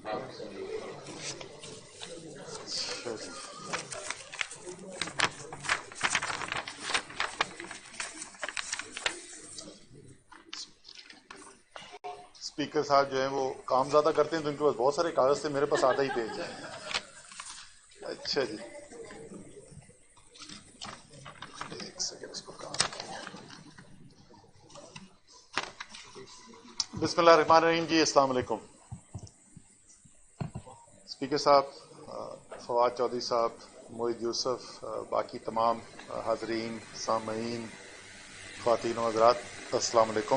Speaker صاحب جو ہیں وہ کام زیادہ کرتے ہیں تو ان کے پاس بہت سارے کاغذ تھے، میرے پاس آدھا ہی پیج ہے. اچھا جی، ایک سیکنڈ اس کو کام کیا. بسم اللہ الرحمن الرحیم. جی السلام علیکم. اسپیکر صاحب، فواد چودھری صاحب، موحد یوسف، باقی تمام حاضرین، سامعین، خواتین و حضرات، السلام علیکم.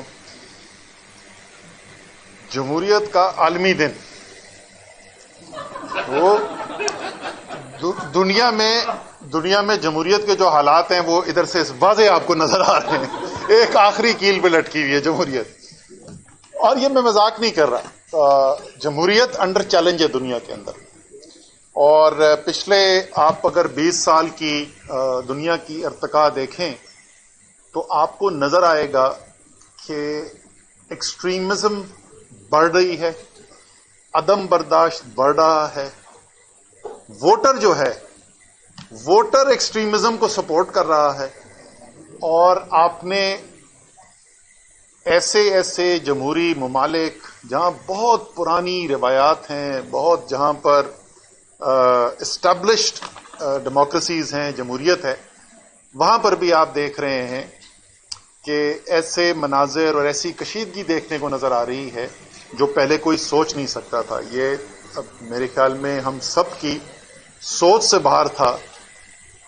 جمہوریت کا عالمی دن، وہ دنیا میں جمہوریت کے جو حالات ہیں وہ ادھر سے واضح آپ کو نظر آ رہے ہیں. ایک آخری کیل پہ لٹکی ہوئی ہے جمہوریت، اور یہ میں مذاق نہیں کر رہا. جمہوریت انڈر چیلنج ہے دنیا کے اندر. اور پچھلے آپ اگر 20 سال کی دنیا کی ارتقا دیکھیں تو آپ کو نظر آئے گا کہ ایکسٹریمزم بڑھ رہی ہے، عدم برداشت بڑھ رہا ہے. ووٹر جو ہے، ووٹر ایکسٹریمزم کو سپورٹ کر رہا ہے. اور آپ نے ایسے جمہوری ممالک جہاں بہت پرانی روایات ہیں، بہت جہاں پر اسٹیبلشڈ ڈیموکریسیز ہیں، جمہوریت ہے، وہاں پر بھی آپ دیکھ رہے ہیں کہ ایسے مناظر اور ایسی کشیدگی دیکھنے کو نظر آ رہی ہے جو پہلے کوئی سوچ نہیں سکتا تھا. یہ اب میرے خیال میں ہم سب کی سوچ سے باہر تھا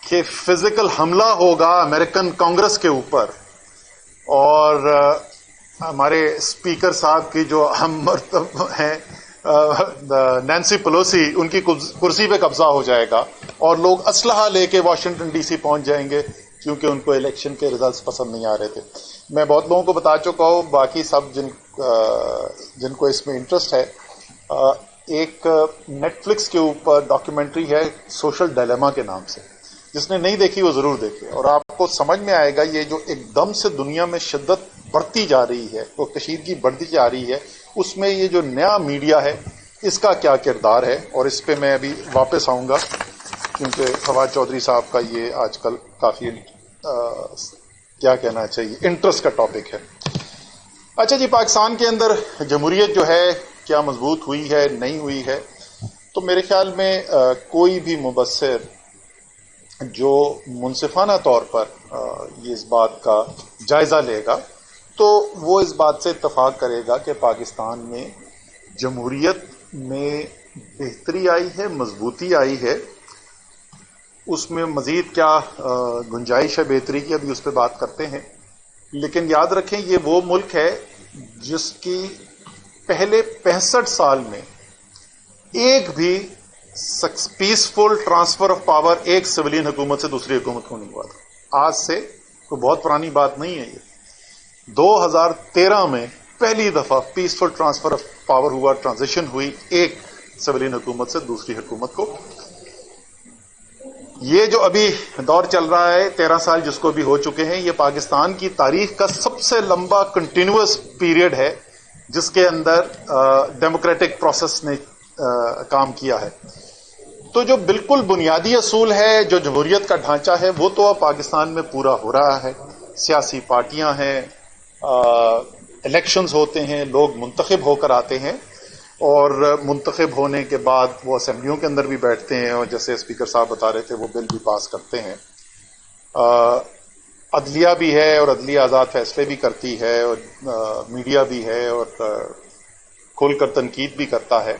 کہ فزیکل حملہ ہوگا امریکن کانگریس کے اوپر، اور ہمارے اسپیکر صاحب کی جو ہم مرتبہ ہیں نینسی پلوسی، ان کی کرسی پہ قبضہ ہو جائے گا اور لوگ اسلحہ لے کے واشنگٹن ڈی سی پہنچ جائیں گے کیونکہ ان کو الیکشن کے ریزلٹس پسند نہیں آ رہے تھے. میں بہت لوگوں کو بتا چکا ہوں، باقی سب جن کو اس میں انٹرسٹ ہے، ایک نیٹ فلکس کے اوپر ڈاکیومنٹری ہے سوشل ڈائلیما کے نام سے. جس نے نہیں دیکھی وہ ضرور دیکھے، اور آپ کو سمجھ میں آئے گا یہ جو ایک دم سے دنیا میں شدت بڑھتی جا رہی ہے، وہ کشیدگی بڑھتی جا رہی ہے، اس میں یہ جو نیا میڈیا ہے اس کا کیا کردار ہے. اور اس پہ میں ابھی واپس آؤں گا کیونکہ فواد چودھری صاحب کا یہ آج کل کافی کیا کہنا چاہیے انٹرسٹ کا ٹاپک ہے. اچھا جی، پاکستان کے اندر جمہوریت جو ہے کیا مضبوط ہوئی ہے نہیں ہوئی ہے؟ تو میرے خیال میں کوئی بھی مبصر جو منصفانہ طور پر یہ اس بات کا جائزہ لے گا تو وہ اس بات سے اتفاق کرے گا کہ پاکستان میں جمہوریت میں بہتری آئی ہے، مضبوطی آئی ہے. اس میں مزید کیا گنجائش ہے بہتری کی، ابھی اس پہ بات کرتے ہیں. لیکن یاد رکھیں یہ وہ ملک ہے جس کی پہلے 65 سال میں ایک بھی پیسفل ٹرانسفر آف پاور ایک سویلین حکومت سے دوسری حکومت کو نہیں ہوا تھا. آج سے کوئی بہت پرانی بات نہیں ہے. یہ 2013 میں پہلی دفعہ پیسفل ٹرانسفر آف پاور ہوا، ٹرانزیشن ہوئی ایک سویلین حکومت سے دوسری حکومت کو. یہ جو ابھی دور چل رہا ہے 13 سال جس کو بھی ہو چکے ہیں، یہ پاکستان کی تاریخ کا سب سے لمبا کنٹینیوس پیریڈ ہے جس کے اندر ڈیموکریٹک پروسیس نے کام کیا ہے. تو جو بالکل بنیادی اصول ہے، جو جمہوریت کا ڈھانچہ ہے، وہ تو اب پاکستان میں پورا ہو رہا ہے. سیاسی پارٹیاں ہیں، الیکشنز ہوتے ہیں، لوگ منتخب ہو کر آتے ہیں، اور منتخب ہونے کے بعد وہ اسمبلیوں کے اندر بھی بیٹھتے ہیں، اور جیسے اسپیکر صاحب بتا رہے تھے وہ بل بھی پاس کرتے ہیں. عدلیہ بھی ہے اور عدلیہ آزاد فیصلے بھی کرتی ہے، اور میڈیا بھی ہے اور کھول کر تنقید بھی کرتا ہے.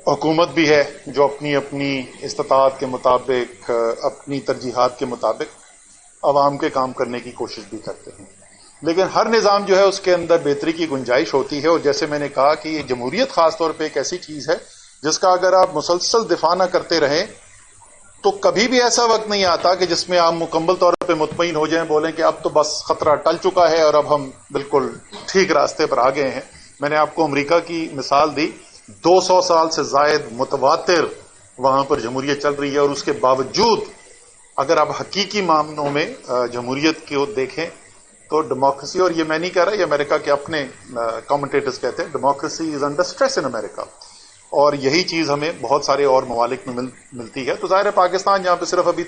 حکومت بھی ہے جو اپنی اپنی استطاعت کے مطابق، اپنی ترجیحات کے مطابق عوام کے کام کرنے کی کوشش بھی کرتے ہیں. لیکن ہر نظام جو ہے اس کے اندر بہتری کی گنجائش ہوتی ہے. اور جیسے میں نے کہا کہ یہ جمہوریت خاص طور پہ ایک ایسی چیز ہے جس کا اگر آپ مسلسل دفاع نہ کرتے رہیں تو کبھی بھی ایسا وقت نہیں آتا کہ جس میں آپ مکمل طور پہ مطمئن ہو جائیں، بولیں کہ اب تو بس خطرہ ٹل چکا ہے اور اب ہم بالکل ٹھیک راستے پر آ گئے ہیں. میں نے آپ کو امریکہ کی مثال دی، 200 سال سے زائد متواتر وہاں پر جمہوریت چل رہی ہے، اور اس کے باوجود اگر آپ حقیقی معنوں میں جمہوریت کو دیکھیں تو ڈیموکریسی، اور یہ میں نہیں کہہ رہا، یہ امریکہ کے اپنے کامنٹیٹرز کہتے ہیں، democracy is under stress in America, اور یہی چیز ہمیں بہت سارے اور ممالک میں ملتی ہے. تو ظاہر ہے پاکستان جہاں پہ صرف ابھی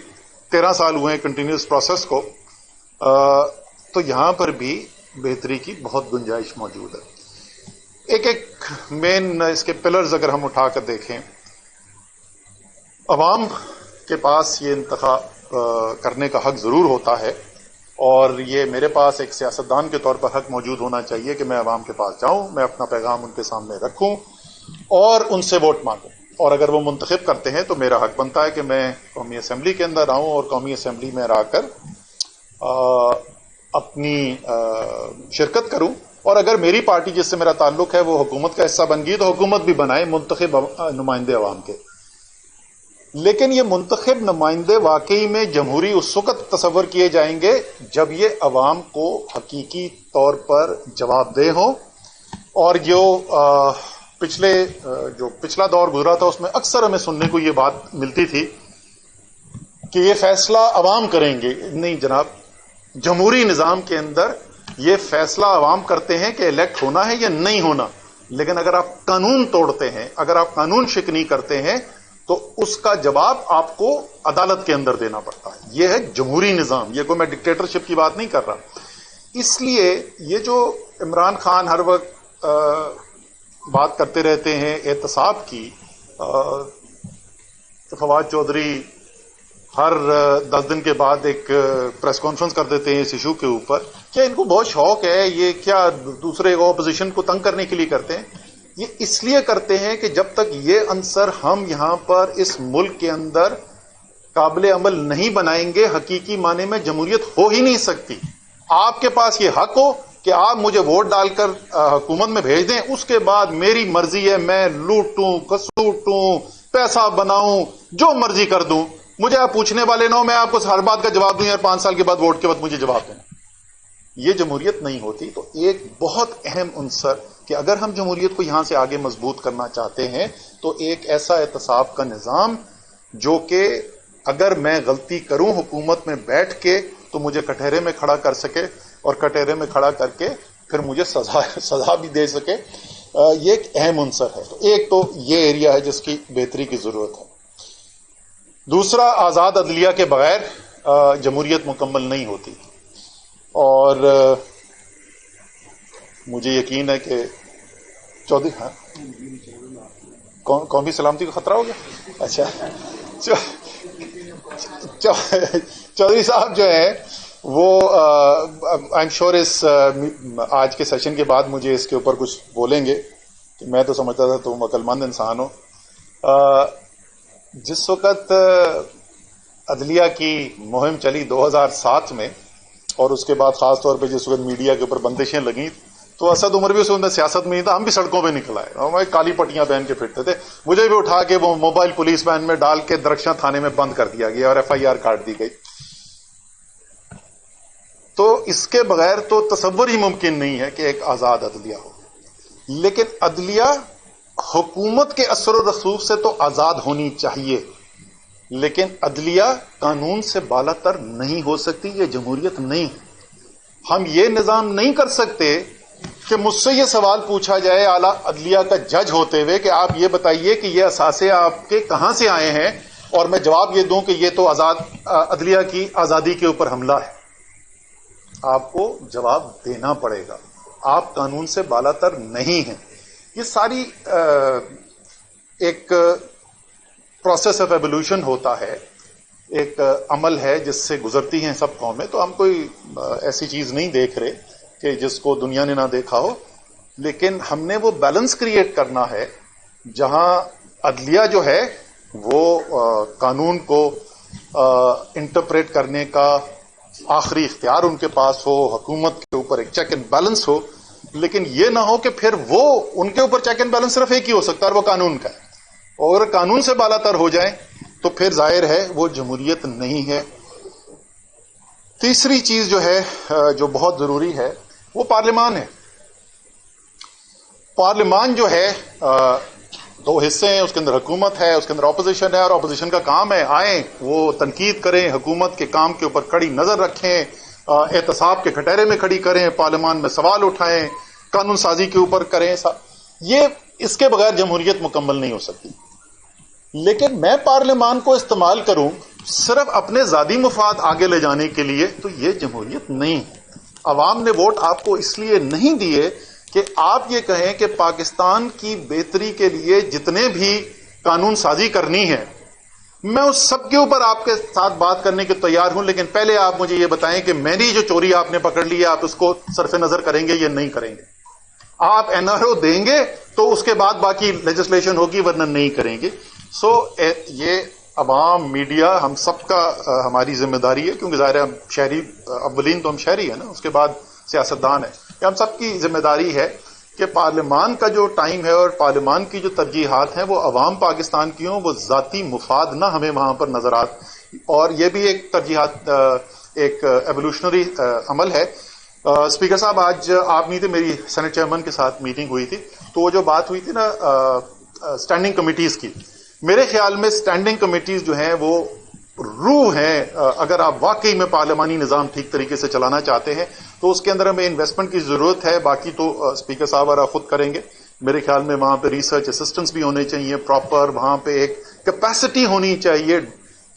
13 سال ہوئے ہیں کنٹینیوس پروسیس کو، تو یہاں پر بھی بہتری کی بہت گنجائش موجود ہے. ایک مین اس کے پلرز اگر ہم اٹھا کر دیکھیں، عوام کے پاس یہ انتخاب کرنے کا حق ضرور ہوتا ہے، اور یہ میرے پاس ایک سیاستدان کے طور پر حق موجود ہونا چاہیے کہ میں عوام کے پاس جاؤں، میں اپنا پیغام ان کے سامنے رکھوں اور ان سے ووٹ مانگوں، اور اگر وہ منتخب کرتے ہیں تو میرا حق بنتا ہے کہ میں قومی اسمبلی کے اندر آؤں اور قومی اسمبلی میں آ کر اپنی شرکت کروں، اور اگر میری پارٹی جس سے میرا تعلق ہے وہ حکومت کا حصہ بن گئی تو حکومت بھی بنائے منتخب نمائندے عوام کے. لیکن یہ منتخب نمائندے واقعی میں جمہوری اس وقت تصور کیے جائیں گے جب یہ عوام کو حقیقی طور پر جواب دہ ہوں، اور جو پچھلا دور گزرا تھا اس میں اکثر ہمیں سننے کو یہ بات ملتی تھی کہ یہ فیصلہ عوام کریں گے. نہیں جناب، جمہوری نظام کے اندر یہ فیصلہ عوام کرتے ہیں کہ الیکٹ ہونا ہے یا نہیں ہونا، لیکن اگر آپ قانون توڑتے ہیں، اگر آپ قانون شکنی کرتے ہیں تو اس کا جواب آپ کو عدالت کے اندر دینا پڑتا ہے. یہ ہے جمہوری نظام، یہ کوئی میں ڈکٹیٹرشپ کی بات نہیں کر رہا. اس لیے یہ جو عمران خان ہر وقت بات کرتے رہتے ہیں احتساب کی، فواد چودھری ہر 10 دن کے بعد ایک پریس کانفرنس کر دیتے ہیں اس ایشو کے اوپر، کیا ان کو بہت شوق ہے؟ یہ کیا دوسرے اپوزیشن کو تنگ کرنے کے لیے کرتے ہیں؟ یہ اس لیے کرتے ہیں کہ جب تک یہ عنصر ہم یہاں پر اس ملک کے اندر قابل عمل نہیں بنائیں گے، حقیقی معنی میں جمہوریت ہو ہی نہیں سکتی. آپ کے پاس یہ حق ہو کہ آپ مجھے ووٹ ڈال کر حکومت میں بھیج دیں، اس کے بعد میری مرضی ہے، میں لوٹوں کسوٹوں پیسہ بناؤں جو مرضی کر دوں، مجھے آپ پوچھنے والے نہ ہو، میں آپ کو ہر بات کا جواب دوں، یار 5 سال کے بعد ووٹ کے بعد مجھے جواب دینا. یہ جمہوریت نہیں ہوتی. تو ایک بہت اہم عنصر کہ اگر ہم جمہوریت کو یہاں سے آگے مضبوط کرنا چاہتے ہیں تو ایک ایسا احتساب کا نظام جو کہ اگر میں غلطی کروں حکومت میں بیٹھ کے تو مجھے کٹہرے میں کھڑا کر سکے، اور کٹہرے میں کھڑا کر کے پھر مجھے سزا بھی دے سکے، یہ ایک اہم عنصر ہے. تو ایک تو یہ ایریا ہے جس کی بہتری کی ضرورت ہے. دوسرا، آزاد عدلیہ کے بغیر جمہوریت مکمل نہیں ہوتی، اور مجھے یقین ہے کہ قومی سلامتی کو خطرہ ہو گیا. اچھا، چودھری صاحب جو ہیں وہ آئی ایم شیور اس آج کے سیشن کے بعد مجھے اس کے اوپر کچھ بولیں گے کہ میں تو سمجھتا تھا تم عقل مند انسان ہو. جس وقت عدلیہ کی مہم چلی 2007 میں، اور اس کے بعد خاص طور پہ جس وقت میڈیا کے اوپر بندشیں لگیں، تو اسد عمر بھی اس وقت سیاست میں ہی تھا، ہم بھی سڑکوں پہ نکل آئے، ہم کالی پٹیاں پہن کے پھرتے تھے. مجھے بھی اٹھا کے وہ موبائل پولیس وین میں ڈال کے درخشاں تھانے میں بند کر دیا گیا اور FIR کاٹ دی گئی. تو اس کے بغیر تو تصور ہی ممکن نہیں ہے کہ ایک آزاد عدلیہ ہو. لیکن عدلیہ حکومت کے اثر و رسوخ سے تو آزاد ہونی چاہیے، لیکن عدلیہ قانون سے بالا تر نہیں ہو سکتی. یہ جمہوریت نہیں. ہم یہ نظام نہیں کر سکتے کہ مجھ سے یہ سوال پوچھا جائے اعلیٰ عدلیہ کا جج ہوتے ہوئے کہ آپ یہ بتائیے کہ یہ اثاثے آپ کے کہاں سے آئے ہیں، اور میں جواب یہ دوں کہ یہ تو عدلیہ کی آزادی کے اوپر حملہ ہے. آپ کو جواب دینا پڑے گا، آپ قانون سے بالا تر نہیں ہیں. یہ ساری ایک پروسیس آف ایوولوشن ہوتا ہے، ایک عمل ہے جس سے گزرتی ہیں سب قومیں. تو ہم کوئی ایسی چیز نہیں دیکھ رہے کہ جس کو دنیا نے نہ دیکھا ہو، لیکن ہم نے وہ بیلنس کریٹ کرنا ہے جہاں عدلیہ جو ہے وہ قانون کو انٹرپریٹ کرنے کا آخری اختیار ان کے پاس ہو، حکومت کے اوپر ایک چیک اینڈ بیلنس ہو، لیکن یہ نہ ہو کہ پھر وہ ان کے اوپر چیک اینڈ بیلنس صرف ایک ہی ہو سکتا ہے اور وہ قانون کا ہے. اور اگر قانون سے بالا تر ہو جائیں تو پھر ظاہر ہے وہ جمہوریت نہیں ہے. تیسری چیز جو ہے جو بہت ضروری ہے وہ پارلیمان ہے. پارلیمان جو ہے 2 حصے ہیں، اس کے اندر حکومت ہے، اس کے اندر اپوزیشن ہے، اور اپوزیشن کا کام ہے آئیں وہ تنقید کریں، حکومت کے کام کے اوپر کڑی نظر رکھیں، احتساب کے کھٹیرے میں کھڑی کریں، پارلیمان میں سوال اٹھائیں، قانون سازی کے اوپر کریں، یہ اس کے بغیر جمہوریت مکمل نہیں ہو سکتی. لیکن میں پارلیمان کو استعمال کروں صرف اپنے ذاتی مفاد آگے لے جانے کے لیے، تو یہ جمہوریت نہیں ہے. عوام نے ووٹ آپ کو اس لیے نہیں دیے کہ آپ یہ کہیں کہ پاکستان کی بہتری کے لیے جتنے بھی قانون سازی کرنی ہے میں اس سب کے اوپر آپ کے ساتھ بات کرنے کے تیار ہوں، لیکن پہلے آپ مجھے یہ بتائیں کہ میری جو چوری آپ نے پکڑ لی ہے آپ اس کو صرف نظر کریں گے یا نہیں کریں گے. آپ NRO دیں گے تو اس کے بعد باقی لیجسلیشن ہوگی، ورنہ نہیں کریں گے. یہ عوام، میڈیا، ہم سب کا ہماری ذمہ داری ہے، کیونکہ ظاہر ہے ہم شہری، اولین تو ہم شہری ہیں نا، اس کے بعد سیاستدان ہیں. کہ ہم سب کی ذمہ داری ہے کہ پارلیمان کا جو ٹائم ہے اور پارلیمان کی جو ترجیحات ہیں وہ عوام پاکستان کی ہوں، وہ ذاتی مفاد نہ ہمیں وہاں پر نظر آت. اور یہ بھی ایک ترجیحات، ایک ایوولوشنری عمل ہے. اسپیکر صاحب، آج آپ نہیں تھے، میری سینٹ چیئرمین کے ساتھ میٹنگ ہوئی تھی، تو وہ جو بات ہوئی تھی نا اسٹینڈنگ کمیٹیز کی، میرے خیال میں اسٹینڈنگ کمیٹیز جو ہیں وہ روح ہیں. اگر آپ واقعی میں پارلیمانی نظام ٹھیک طریقے سے چلانا چاہتے ہیں تو اس کے اندر ہمیں انویسٹمنٹ کی ضرورت ہے. باقی تو اسپیکر صاحب اور خود کریں گے. میرے خیال میں وہاں پہ ریسرچ اسسٹنٹس بھی ہونے چاہیے پراپر، وہاں پہ ایک کیپیسٹی ہونی چاہیے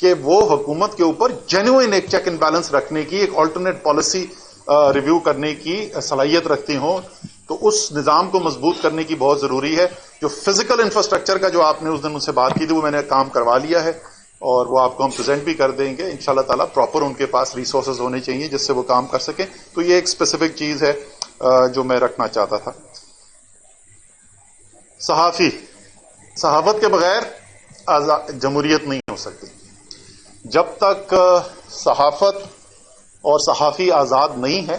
کہ وہ حکومت کے اوپر جینوئن ایک چیک اینڈ بیلنس رکھنے کی، ایک آلٹرنیٹ پالیسی ریویو کرنے کی صلاحیت رکھتی ہوں. تو اس نظام کو مضبوط کرنے کی بہت ضروری ہے. جو فزیکل انفراسٹرکچر کا جو آپ نے اس دن مجھ سے بات کی تھی وہ میں نے کام کروا لیا ہے اور وہ آپ کو ہم پریزنٹ بھی کر دیں گے انشاءاللہ تعالیٰ. پراپر ان کے پاس ریسورسز ہونے چاہیے جس سے وہ کام کر سکیں. تو یہ ایک اسپیسیفک چیز ہے جو میں رکھنا چاہتا تھا. صحافت کے بغیر جمہوریت نہیں ہو سکتی. جب تک صحافت اور صحافی آزاد نہیں ہے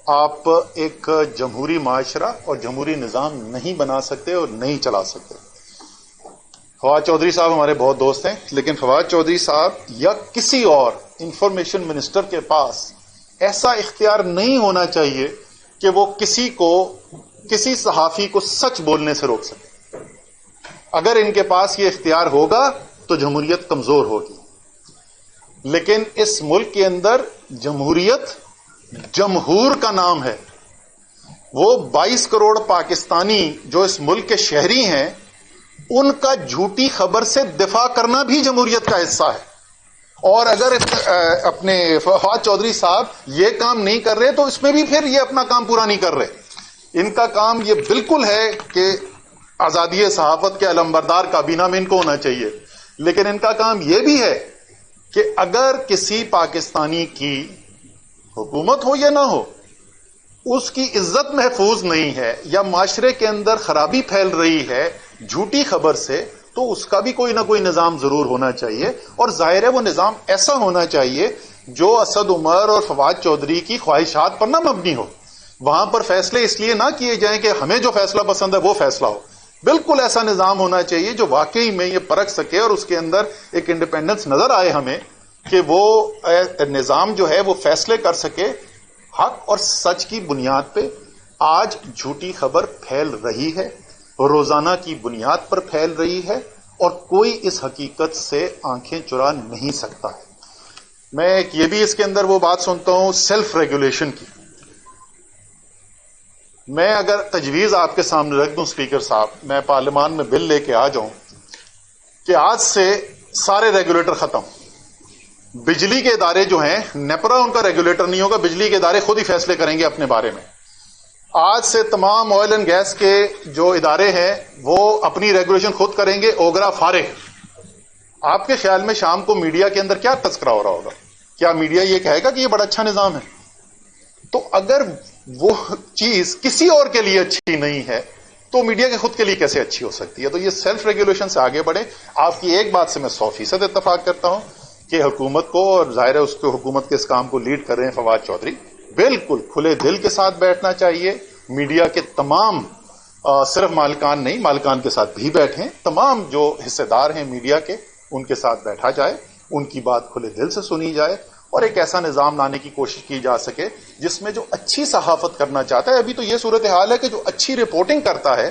آپ ایک جمہوری معاشرہ اور جمہوری نظام نہیں بنا سکتے اور نہیں چلا سکتے. فواد چودھری صاحب ہمارے بہت دوست ہیں، لیکن فواد چودھری صاحب یا کسی اور انفارمیشن منسٹر کے پاس ایسا اختیار نہیں ہونا چاہیے کہ وہ کسی صحافی کو سچ بولنے سے روک سکے. اگر ان کے پاس یہ اختیار ہوگا تو جمہوریت کمزور ہوگی. لیکن اس ملک کے اندر جمہوریت جمہور کا نام ہے. وہ 22 کروڑ پاکستانی جو اس ملک کے شہری ہیں ان کا جھوٹی خبر سے دفاع کرنا بھی جمہوریت کا حصہ ہے. اور اگر اپنے فواد چودھری صاحب یہ کام نہیں کر رہے تو اس میں بھی پھر یہ اپنا کام پورا نہیں کر رہے. ان کا کام یہ بالکل ہے کہ آزادی صحافت کے علمبردار کابینہ میں ان کو ہونا چاہیے. لیکن ان کا کام یہ بھی ہے کہ اگر کسی پاکستانی کی حکومت ہو یا نہ ہو اس کی عزت محفوظ نہیں ہے یا معاشرے کے اندر خرابی پھیل رہی ہے جھوٹی خبر سے، تو اس کا بھی کوئی نہ کوئی نظام ضرور ہونا چاہیے. اور ظاہر ہے وہ نظام ایسا ہونا چاہیے جو اسد عمر اور فواد چودھری کی خواہشات پر نہ مبنی ہو. وہاں پر فیصلے اس لیے نہ کیے جائیں کہ ہمیں جو فیصلہ پسند ہے وہ فیصلہ ہو. بالکل ایسا نظام ہونا چاہیے جو واقعی میں یہ پرکھ سکے اور اس کے اندر ایک انڈیپینڈنس نظر آئے ہمیں کہ وہ نظام جو ہے وہ فیصلے کر سکے حق اور سچ کی بنیاد پہ. آج جھوٹی خبر پھیل رہی ہے، روزانہ کی بنیاد پر پھیل رہی ہے اور کوئی اس حقیقت سے آنکھیں چرا نہیں سکتا ہے. میں یہ بھی اس کے اندر وہ بات سنتا ہوں سیلف ریگولیشن کی. میں اگر تجویز آپ کے سامنے رکھ دوں اسپیکر صاحب، میں پارلیمان میں بل لے کے آ جاؤں کہ آج سے سارے ریگولیٹر ختم. بجلی کے ادارے جو ہیں نیپرا ان کا ریگولیٹر نہیں ہوگا، بجلی کے ادارے خود ہی فیصلے کریں گے اپنے بارے میں. آج سے تمام آئل اینڈ گیس کے جو ادارے ہیں وہ اپنی ریگولیشن خود کریں گے. اوگرا فارغ. آپ کے خیال میں شام کو میڈیا کے اندر کیا تذکرہ ہو رہا ہوگا؟ کیا میڈیا یہ کہے گا کہ یہ بڑا اچھا نظام ہے؟ تو اگر وہ چیز کسی اور کے لیے اچھی نہیں ہے تو میڈیا کے خود کے لیے کیسے اچھی ہو سکتی ہے؟ تو یہ سیلف ریگولیشن سے آگے بڑھے. آپ کی ایک بات سے میں 100% اتفاق کرتا ہوں کہ حکومت کو، اور ظاہر ہے اس کو حکومت کے اس کام کو لیڈ کر رہے ہیں فواد چودھری، بالکل کھلے دل کے ساتھ بیٹھنا چاہیے. میڈیا کے تمام صرف مالکان نہیں، مالکان کے ساتھ بھی بیٹھیں، تمام جو حصے دار ہیں میڈیا کے ان کے ساتھ بیٹھا جائے، ان کی بات کھلے دل سے سنی جائے اور ایک ایسا نظام لانے کی کوشش کی جا سکے جس میں جو اچھی صحافت کرنا چاہتا ہے، ابھی تو یہ صورتحال ہے کہ جو اچھی رپورٹنگ کرتا ہے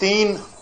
3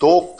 2